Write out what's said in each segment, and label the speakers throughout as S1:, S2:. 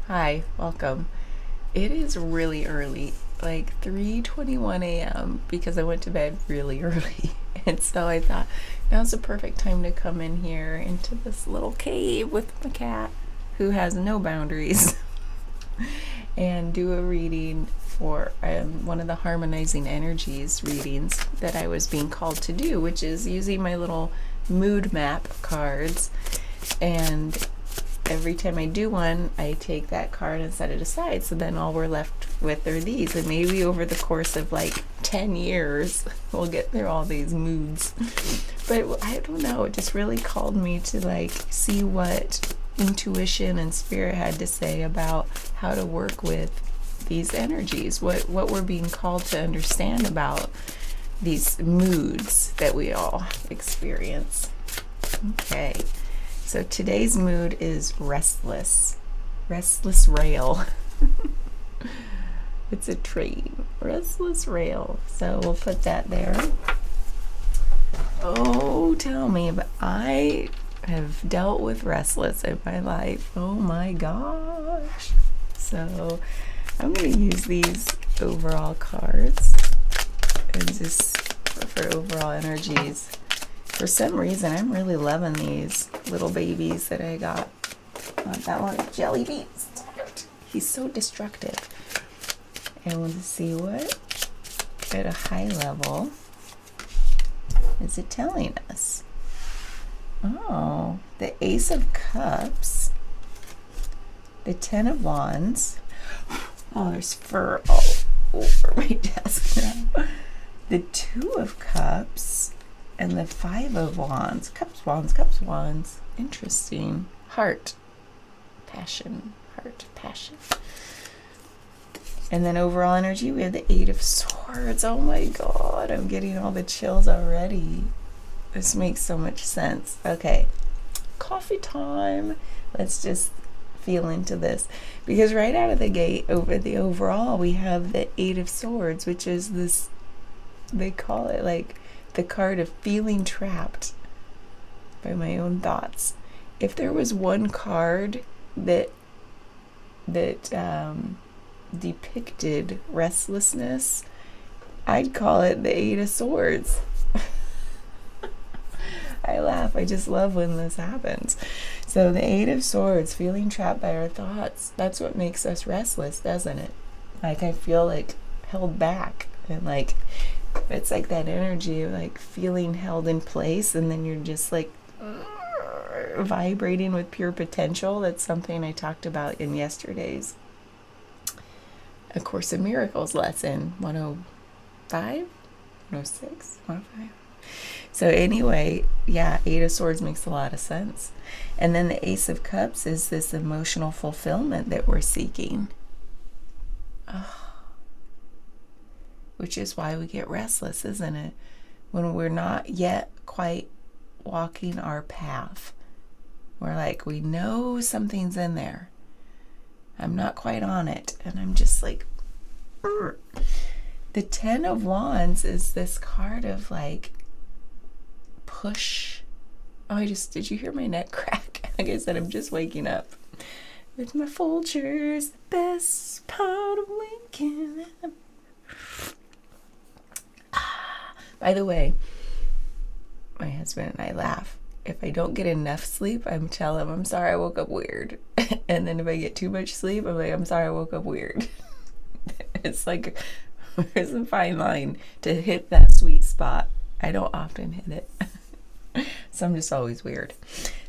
S1: Hi, welcome. It is really early, like 3:21 a.m. because I went to bed really early. And so I thought now's the perfect time to come in here into this little cave with my cat who has no boundaries and do a reading for one of the Harmonizing Energies readings that I was being called to do, which is using my little mood map cards. And every time I do one, I take that card and set it aside. So then all we're left with are these. And maybe over the course of like 10 years, we'll get through all these moods. But I don't know. It just really called me to like see what intuition and spirit had to say about how to work with these energies, what we're being called to understand about these moods that we all experience. Okay. So today's mood is restless. Restless rail. It's a train. Restless rail. So we'll put that there. Oh, tell me, but I have dealt with restless in my life. Oh my gosh. So I'm going to use these overall cards and just for overall energies. For some reason, I'm really loving these little babies that I got. That one, Jelly Beans. He's so destructive. And we'll see what, at a high level, is it telling us? Oh, the Ace of Cups, the Ten of Wands. Oh, there's fur all over my desk now. The Two of Cups. And the Five of Wands. Cups, Wands, Cups, Wands. Interesting. Heart. Passion. Heart, passion. And then overall energy, we have the Eight of Swords. Oh my god, I'm getting all the chills already. This makes so much sense. Okay, coffee time. Let's just feel into this. Because right out of the gate, over the overall, we have the Eight of Swords, which is this, they call it like the card of feeling trapped by my own thoughts. If there was one card that depicted restlessness, I'd call it the Eight of Swords. I laugh. I just love when this happens. So the Eight of Swords, feeling trapped by our thoughts, that's what makes us restless, doesn't it? Like I feel like held back and like it's like that energy of like feeling held in place, and then you're just like vibrating with pure potential. That's something I talked about in yesterday's A Course in Miracles lesson 105, 106, 105. So anyway, yeah, Eight of Swords makes a lot of sense. And then the Ace of Cups is this emotional fulfillment that we're seeking. Oh, which is why we get restless, isn't it? When we're not yet quite walking our path. We're like, we know something's in there. I'm not quite on it. And I'm just like, Urgh. The Ten of Wands is this card of like, push. Oh, did you hear my neck crack? Like I said, I'm just waking up. With my Folgers, the best part of waking up. By the way, my husband and I laugh. If I don't get enough sleep, I'm telling him, I'm sorry I woke up weird. And then if I get too much sleep, I'm like, I'm sorry I woke up weird. It's like, there's a fine line to hit that sweet spot. I don't often hit it. So I'm just always weird.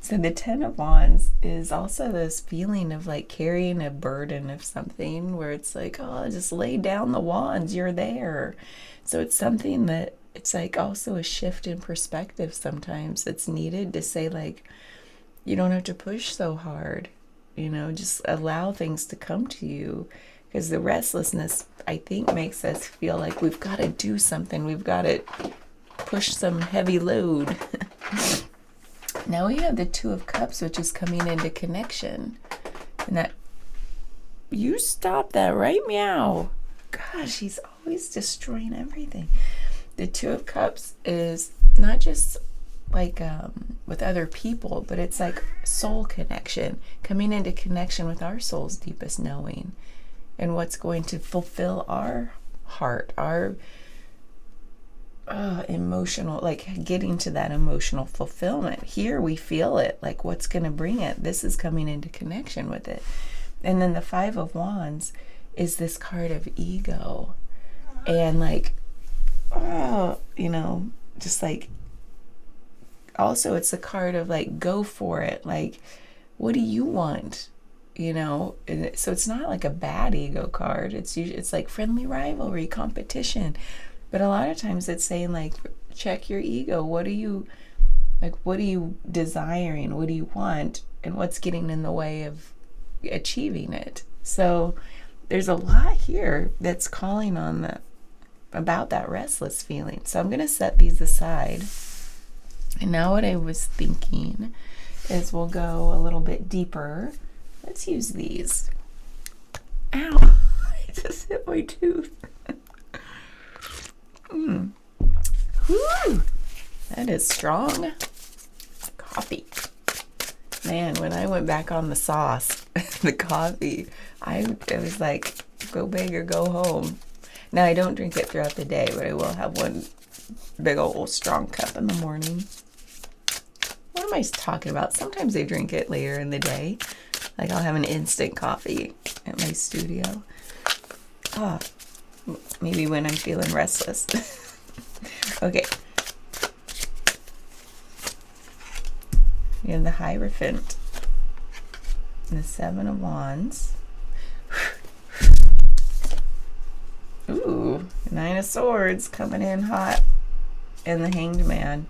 S1: So the Ten of Wands is also this feeling of like carrying a burden of something where it's like, oh, just lay down the wands, you're there. So it's something that it's like also a shift in perspective sometimes that's needed to say like, you don't have to push so hard, just allow things to come to you. Because the restlessness, I think, makes us feel like we've got to do something. We've got to push some heavy load. Now we have the Two of Cups, which is coming into connection. And that, you stop that, right? Meow. Gosh, he's always destroying everything. The Two of Cups is not just like with other people, but it's like soul connection, coming into connection with our soul's deepest knowing and what's going to fulfill our heart, our emotional, like getting to that emotional fulfillment. Here we feel it, like what's going to bring it. This is coming into connection with it. And then the Five of Wands is this card of ego. And like, just like, also it's a card of like, go for it. Like, what do you want? So it's not like a bad ego card. It's usually, it's like friendly rivalry, competition. But a lot of times it's saying like, check your ego. What are you desiring? What do you want? And what's getting in the way of achieving it? So there's a lot here that's calling on about that restless feeling. So I'm going to set these aside. And now what I was thinking is we'll go a little bit deeper. Let's use these. Ow! I just hit my tooth. Whew! That is strong coffee. Man, when I went back on the sauce, the coffee, it was like, go big or go home. Now, I don't drink it throughout the day, but I will have one big old strong cup in the morning. What am I talking about? Sometimes I drink it later in the day. Like I'll have an instant coffee at my studio. Maybe when I'm feeling restless. Okay. We have the Hierophant and the Seven of Wands. Ooh, Nine of Swords coming in hot, and the Hanged Man.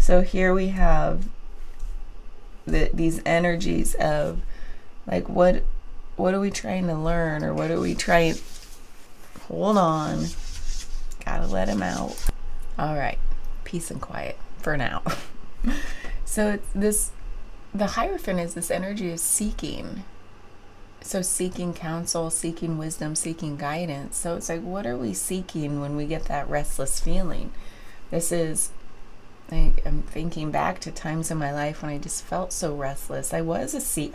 S1: So here we have these energies of like, what are we trying to learn, or what are we trying? Hold on, gotta let him out. All right, peace and quiet for now. So the Hierophant is this energy of seeking. So seeking counsel, seeking wisdom, seeking guidance. So it's like, what are we seeking when we get that restless feeling? This is, I'm thinking back to times in my life when I just felt so restless. I was seeking.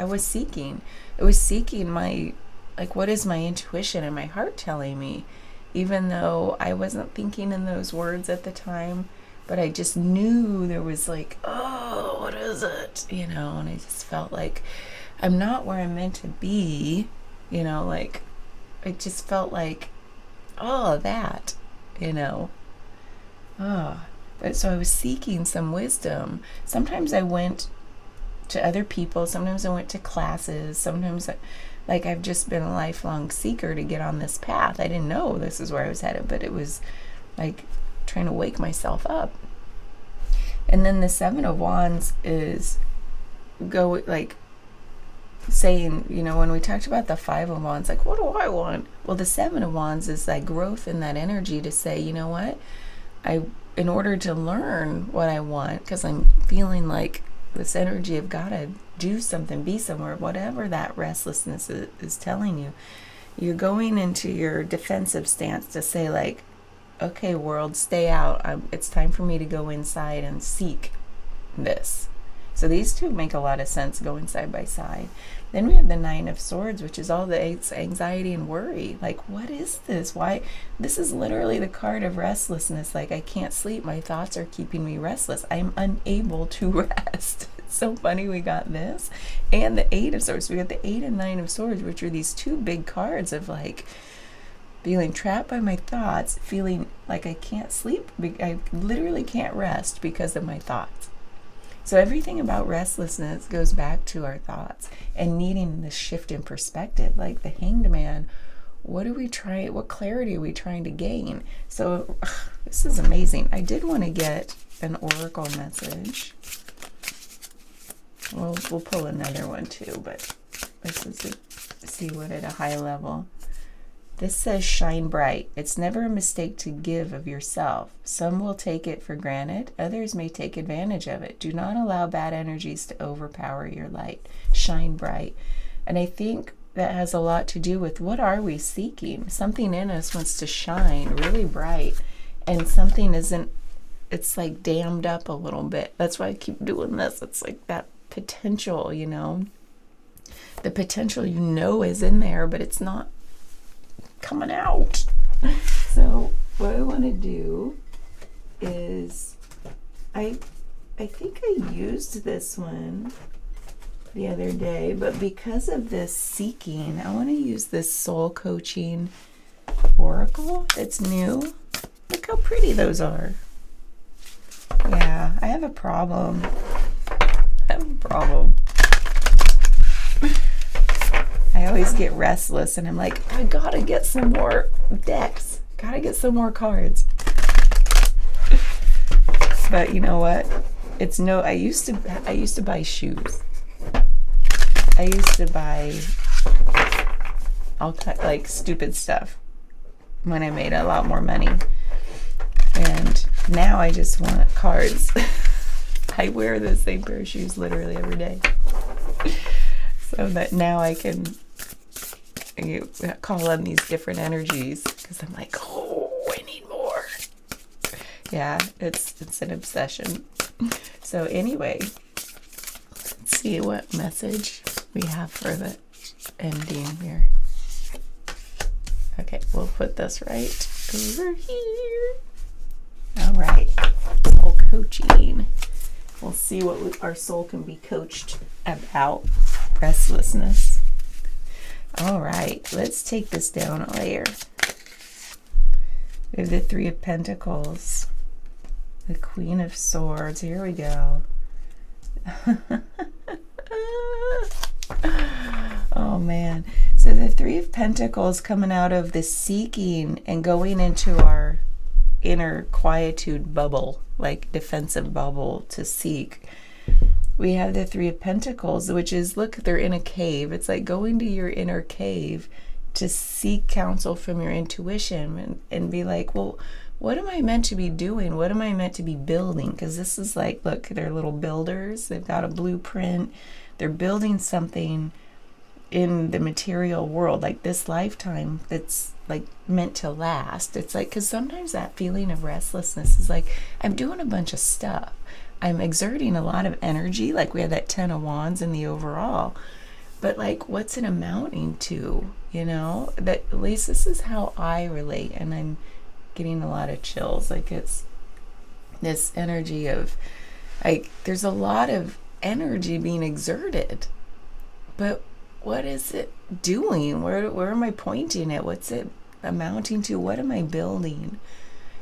S1: I was seeking my, like, what is my intuition and my heart telling me? Even though I wasn't thinking in those words at the time, but I just knew there was like, oh, what is it? And I just felt like I'm not where I'm meant to be, like, it just felt like, that, but so I was seeking some wisdom. Sometimes I went to other people, sometimes I went to classes, sometimes like I've just been a lifelong seeker to get on this path. I didn't know this is where I was headed, but it was like trying to wake myself up. And then the Seven of Wands is saying, when we talked about the Five of Wands, like, what do I want? Well, the Seven of Wands is like growth in that energy to say, you know what? In order to learn what I want, because I'm feeling like this energy of gotta do something, be somewhere, whatever that restlessness is telling you, you're going into your defensive stance to say like, okay, world, stay out. It's time for me to go inside and seek this. So these two make a lot of sense going side by side. Then we have the Nine of Swords, which is all the anxiety and worry. Like, what is this? Why? This is literally the card of restlessness. Like, I can't sleep. My thoughts are keeping me restless. I'm unable to rest. It's so funny we got this. And the Eight of Swords. We got the Eight and Nine of Swords, which are these two big cards of like, feeling trapped by my thoughts, feeling like I can't sleep. I literally can't rest because of my thoughts. So everything about restlessness goes back to our thoughts and needing this shift in perspective. Like the Hanged Man, what clarity are we trying to gain? So this is amazing. I did want to get an oracle message. We'll pull another one too, but this is to see what at a high level. This says, shine bright. It's never a mistake to give of yourself. Some will take it for granted. Others may take advantage of it. Do not allow bad energies to overpower your light. Shine bright. And I think that has a lot to do with, what are we seeking? Something in us wants to shine really bright, and something isn't it's like dammed up a little bit. That's why I keep doing this. It's like that potential, you know, the potential, you know, is in there, but it's not coming out. So what I want to do is, I think I used this one the other day, but because of this seeking, I want to use this soul coaching oracle. It's new. Look how pretty those are. Yeah, I have a problem. I always get restless and I'm like, I gotta get some more decks. Gotta get some more cards. But you know what? It's no, I used to buy shoes. I used to buy all like stupid stuff when I made a lot more money. And now I just want cards. I wear the same pair of shoes literally every day. So that now I can call on these different energies, because I'm like, oh, I need more. Yeah, it's an obsession. So anyway, let's see what message we have for the ending here. Okay, we'll put this right over here. All right, soul coaching. We'll see what our soul can be coached about. Restlessness. All right, let's take this down a layer. We have the Three of Pentacles, the Queen of Swords. Here we go. Oh man. So the Three of Pentacles coming out of the seeking and going into our inner quietude bubble, like defensive bubble to seek. We have the Three of Pentacles, which is, look, they're in a cave. It's like going to your inner cave to seek counsel from your intuition and be like, well, what am I meant to be doing? What am I meant to be building? Because this is like, look, they're little builders. They've got a blueprint. They're building something in the material world, like this lifetime, that's like meant to last. It's like, because sometimes that feeling of restlessness is like, I'm doing a bunch of stuff. I'm exerting a lot of energy, like we had that 10 of Wands in the overall, but like, what's it amounting to? You know, that at least this is how I relate, and I'm getting a lot of chills. Like, it's this energy of like, there's a lot of energy being exerted, but what is it doing? Where am I pointing it? What's it amounting to? What am I building?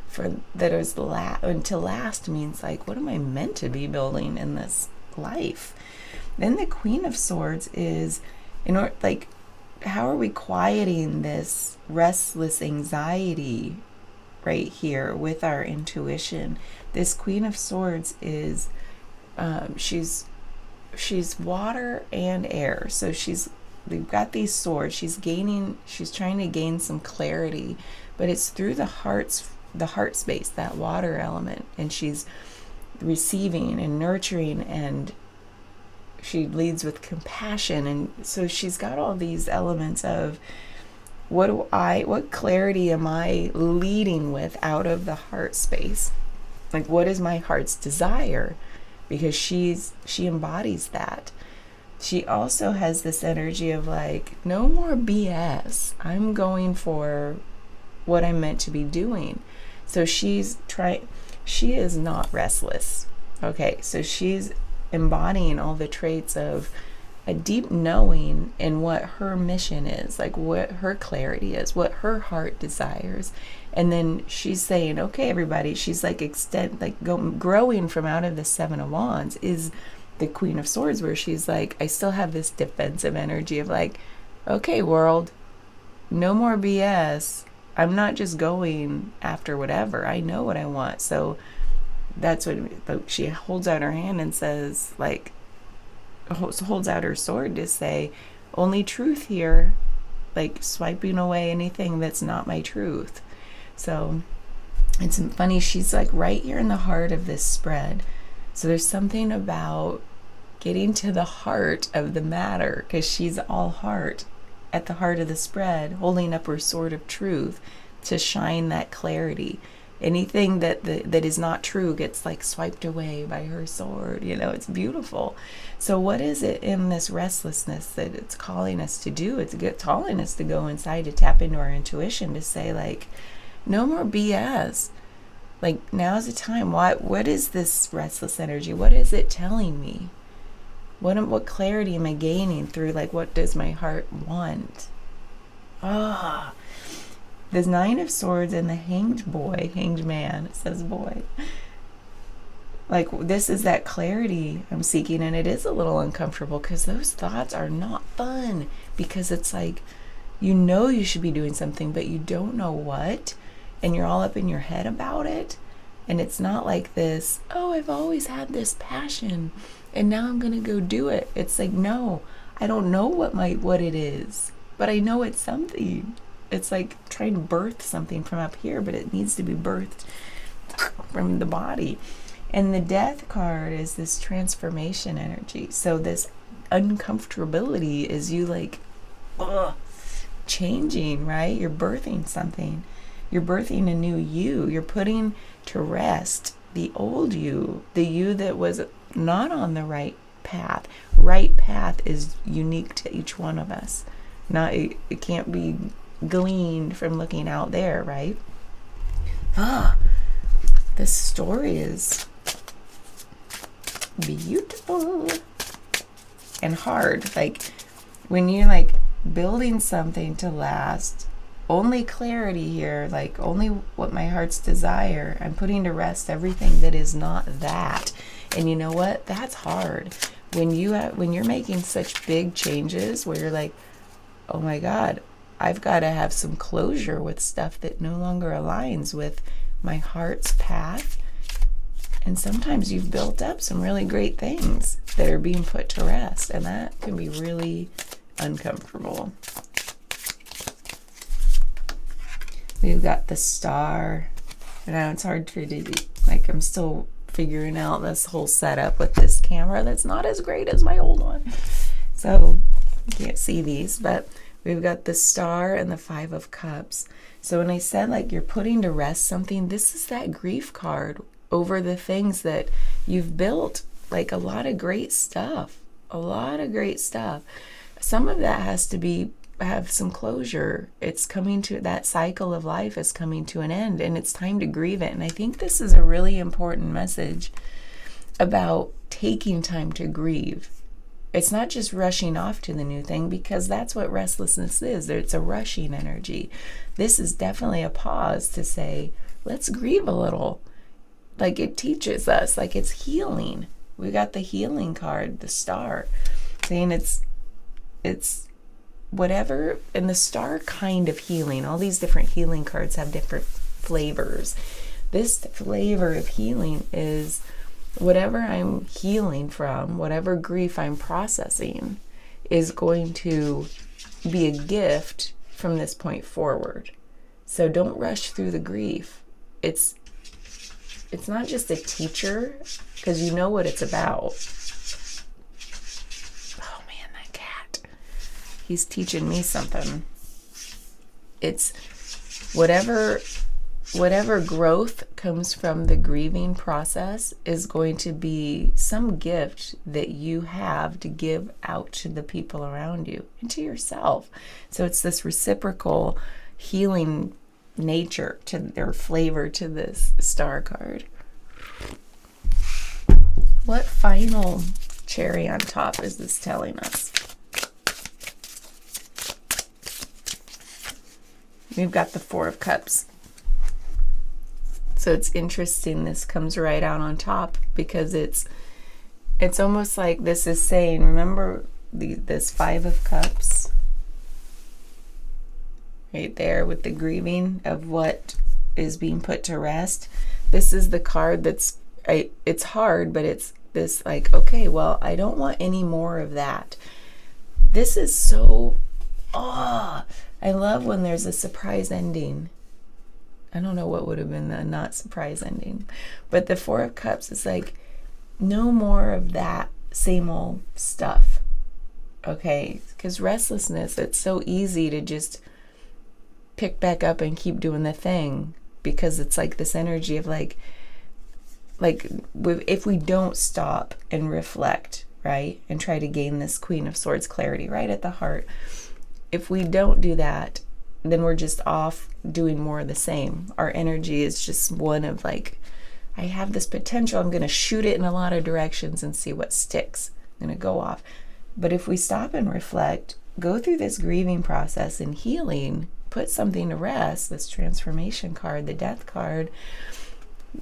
S1: For that is to last means like, what am I meant to be building in this life? Then the Queen of Swords is, in order, like, how are we quieting this restless anxiety right here with our intuition? This Queen of Swords is, she's water and air. So we've got these swords. She's trying to gain some clarity, but it's through the heart space, that water element, and she's receiving and nurturing, and she leads with compassion. And so she's got all these elements of what clarity am I leading with out of the heart space? Like, what is my heart's desire? Because she embodies that. She also has this energy of like, no more BS. I'm going for what I'm meant to be doing. So she is not restless. Okay, so she's embodying all the traits of a deep knowing in what her mission is, like what her clarity is, what her heart desires. And then she's saying, okay, everybody, she's like growing from out of the Seven of Wands is the Queen of Swords, where she's like, I still have this defensive energy of like, okay, world, no more BS. I'm not just going after whatever. I know what I want. So that's what she holds out her hand and says, like, holds out her sword to say, only truth here, like swiping away anything that's not my truth. So it's funny, she's like right here in the heart of this spread. So there's something about getting to the heart of the matter, because she's all heart at the heart of the spread, holding up her sword of truth to shine that clarity. Anything that is not true gets like swiped away by her sword. It's beautiful. So what is it in this restlessness that it's calling us to do? It's calling us to go inside, to tap into our intuition, to say like, no more BS. Like, now's the time. What is this restless energy? What is it telling me? What clarity am I gaining through, like, what does my heart want? The Nine of Swords and the hanged man, it says boy. Like, this is that clarity I'm seeking, and it is a little uncomfortable because those thoughts are not fun, because it's like, you should be doing something, but you don't know what, and you're all up in your head about it. And it's not like this, oh, I've always had this passion and now I'm gonna go do it. It's like, no, I don't know what it is, but I know it's something. It's like trying to birth something from up here, but it needs to be birthed from the body. And the Death card is this transformation energy. So this uncomfortability is you like, changing, right? You're birthing something. You're birthing a new you. You're putting to rest the old you, the you that was not on the right path. Right path is unique to each one of us. It can't be gleaned from looking out there, right? This story is beautiful and hard. Like, when you're like building something to last, only clarity here, like only what my heart's desire. I'm putting to rest everything that is not that. And you know what? That's hard. When you're making such big changes where you're like, oh my God, I've got to have some closure with stuff that no longer aligns with my heart's path. And sometimes you've built up some really great things that are being put to rest, and that can be really uncomfortable. We've got the Star. Now it's hard to do, like, I'm still figuring out this whole setup with this camera that's not as great as my old one. So you can't see these, but we've got the Star and the Five of Cups. So when I said like you're putting to rest something, this is that grief card over the things that you've built, like a lot of great stuff. Some of that has to have some closure. It's coming to, that cycle of life is coming to an end, and it's time to grieve it. And I think this is a really important message about taking time to grieve. It's not just rushing off to the new thing, because that's what restlessness is. It's a rushing energy. This is definitely a pause to say, let's grieve a little. Like, it teaches us, like, it's healing. We got the healing card, the Star, saying it's whatever. And the Star kind of healing, all these different healing cards have different flavors. This flavor of healing is whatever I'm healing from, whatever grief I'm processing, is going to be a gift from this point forward. So don't rush through the grief. It's not just a teacher, because you know what it's about. Oh man, that cat. He's teaching me something. It's whatever growth comes from the grieving process is going to be some gift that you have to give out to the people around you and to yourself. So it's this reciprocal healing nature to their flavor to this Star card. What final cherry on top is this telling us? We've got the Four of Cups. So it's interesting, this comes right out on top, because it's almost like this is saying, remember this Five of Cups right there with the grieving of what is being put to rest. This is the card it's hard, but it's this like, okay, well, I don't want any more of that. This is so, I love when there's a surprise ending. I don't know what would have been the not surprise ending, but the Four of Cups is like, no more of that same old stuff. Okay, because restlessness, it's so easy to just pick back up and keep doing the thing. because it's like this energy of like if we don't stop and reflect, right, and try to gain this Queen of Swords clarity right at the heart, if we don't do that, then we're just off doing more of the same. Our energy is just one of like, I have this potential, I'm going to shoot it in a lot of directions and see what sticks. I'm going to go off. But if we stop and reflect, go through this grieving process and healing, put something to rest, this transformation card, the death card,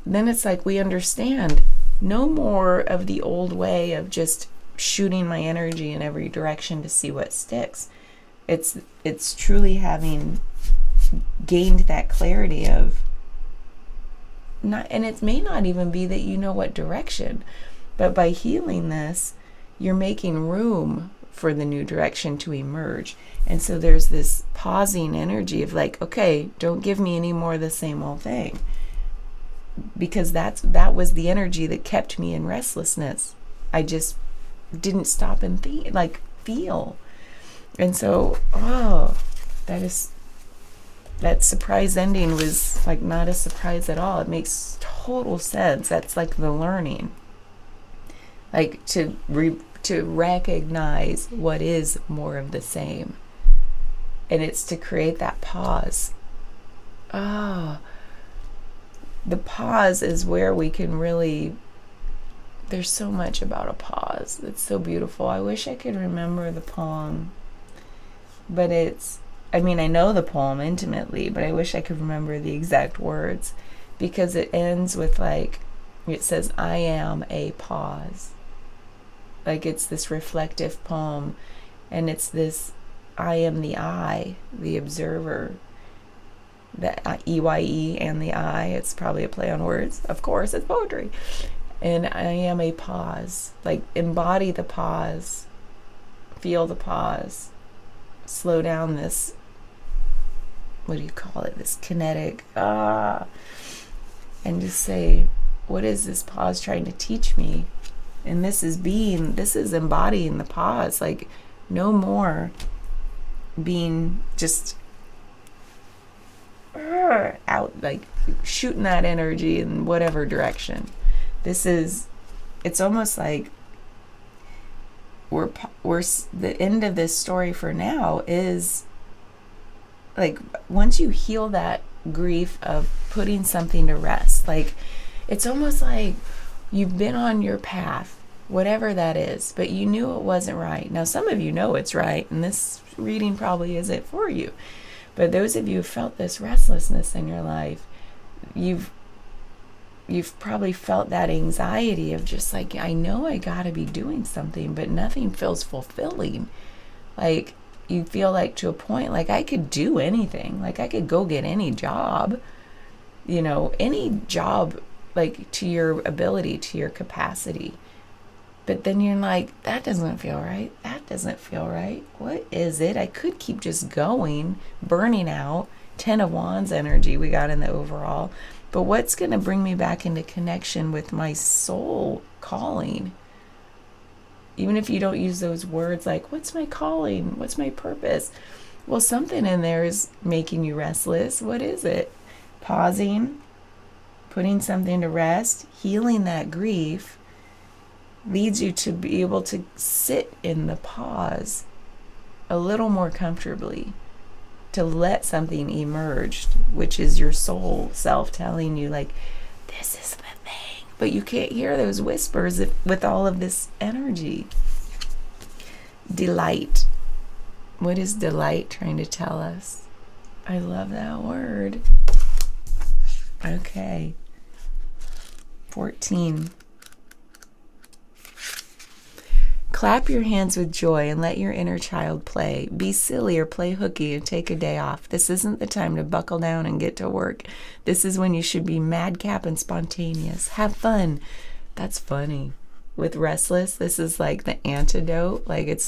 S1: then it's like we understand no more of the old way of just shooting my energy in every direction to see what sticks. It's truly having gained that clarity of not, and it may not even be that you know what direction, but by healing this, you're making room for the new direction to emerge. And so there's this pausing energy of like, okay, don't give me any more of the same old thing, because that was the energy that kept me in restlessness. I just didn't stop and feel. And so, that surprise ending was like not a surprise at all. It makes total sense. That's like the learning, like to recognize what is more of the same, and it's to create that pause. The pause is where we can really. There's so much about a pause. It's so beautiful. I wish I could remember the poem. But I know the poem intimately, but I wish I could remember the exact words, because it ends with it says, I am a pause. Like it's this reflective poem, and it's this, I am the I, the observer, the EYE and the I, it's probably a play on words. Of course, it's poetry. And I am a pause. Like embody the pause, feel the pause. Slow down this, what do you call it, this kinetic, and just say, what is this pause trying to teach me? And this is embodying the pause. Like no more being just out, like shooting that energy in whatever direction. It's almost like we're the end of this story for now is like, once you heal that grief of putting something to rest, like it's almost like you've been on your path, whatever that is, but you knew it wasn't right. Now some of you know it's right, and this reading probably isn't for you, but those of you who felt this restlessness in your life, you've probably felt that anxiety of just like, I know I gotta be doing something, but nothing feels fulfilling. Like you feel like to a point, like I could do anything. Like I could go get any job, any job, like to your ability, to your capacity. But then you're like, that doesn't feel right. That doesn't feel right. What is it? I could keep just going, burning out. 10 of Wands energy we got in the overall. But what's going to bring me back into connection with my soul calling? Even if you don't use those words like, what's my calling? What's my purpose? Well, something in there is making you restless. What is it? Pausing, putting something to rest, healing that grief leads you to be able to sit in the pause a little more comfortably, to let something emerge, which is your soul self telling you like, this is the thing. But you can't hear those whispers with all of this energy. Delight. What is delight trying to tell us? I love that word. Okay. 14. Clap your hands with joy and let your inner child play. Be silly or play hooky and take a day off. This isn't the time to buckle down and get to work. This is when you should be madcap and spontaneous. Have fun. That's funny. With Restless, this is like the antidote. Like it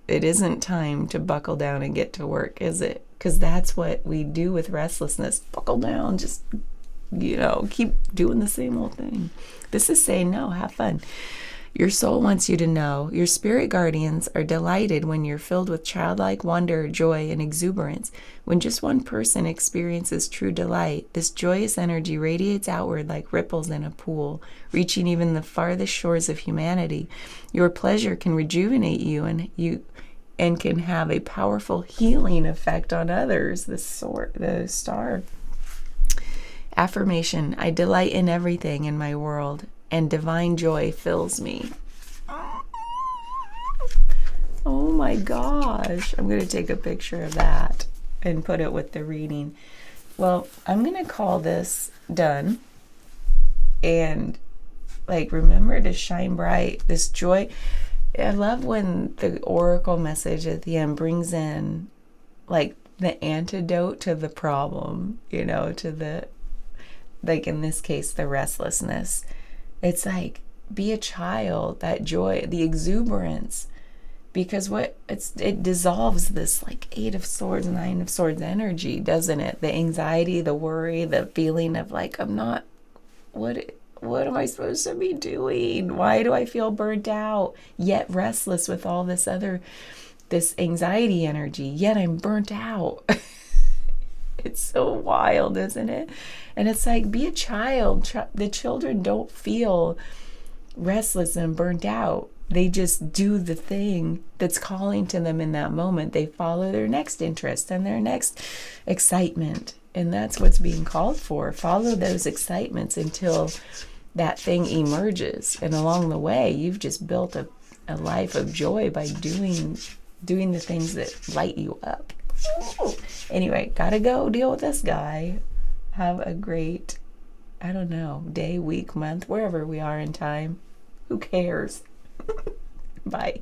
S1: isn't time to buckle down and get to work, is it? Because that's what we do with restlessness. Buckle down, just, keep doing the same old thing. This is saying no, have fun. Your soul wants you to know your spirit guardians are delighted when you're filled with childlike wonder, joy, and exuberance. When just one person experiences true delight, this joyous energy radiates outward like ripples in a pool, reaching even the farthest shores of humanity. Your pleasure can rejuvenate and can have a powerful healing effect on others. The star. Affirmation: I delight in everything in my world, and divine joy fills me. Oh my gosh. I'm going to take a picture of that and put it with the reading. Well, I'm going to call this done. And remember to shine bright. This joy. I love when the oracle message at the end brings in the antidote to the problem, to the, in this case, the restlessness. It's be a child, that joy, the exuberance, because it dissolves this Eight of Swords, Nine of Swords energy, doesn't it? The anxiety, the worry, the feeling of I'm not, what am I supposed to be doing? Why do I feel burnt out, yet restless with all this anxiety energy, yet I'm burnt out? It's so wild, isn't it? And it's be a child. The children don't feel restless and burnt out. They just do the thing that's calling to them in that moment. They follow their next interest and their next excitement. And that's what's being called for. Follow those excitements until that thing emerges. And along the way, you've just built a life of joy by doing the things that light you up. Anyway, gotta go deal with this guy. Have a great, day, week, month, wherever we are in time. Who cares? Bye.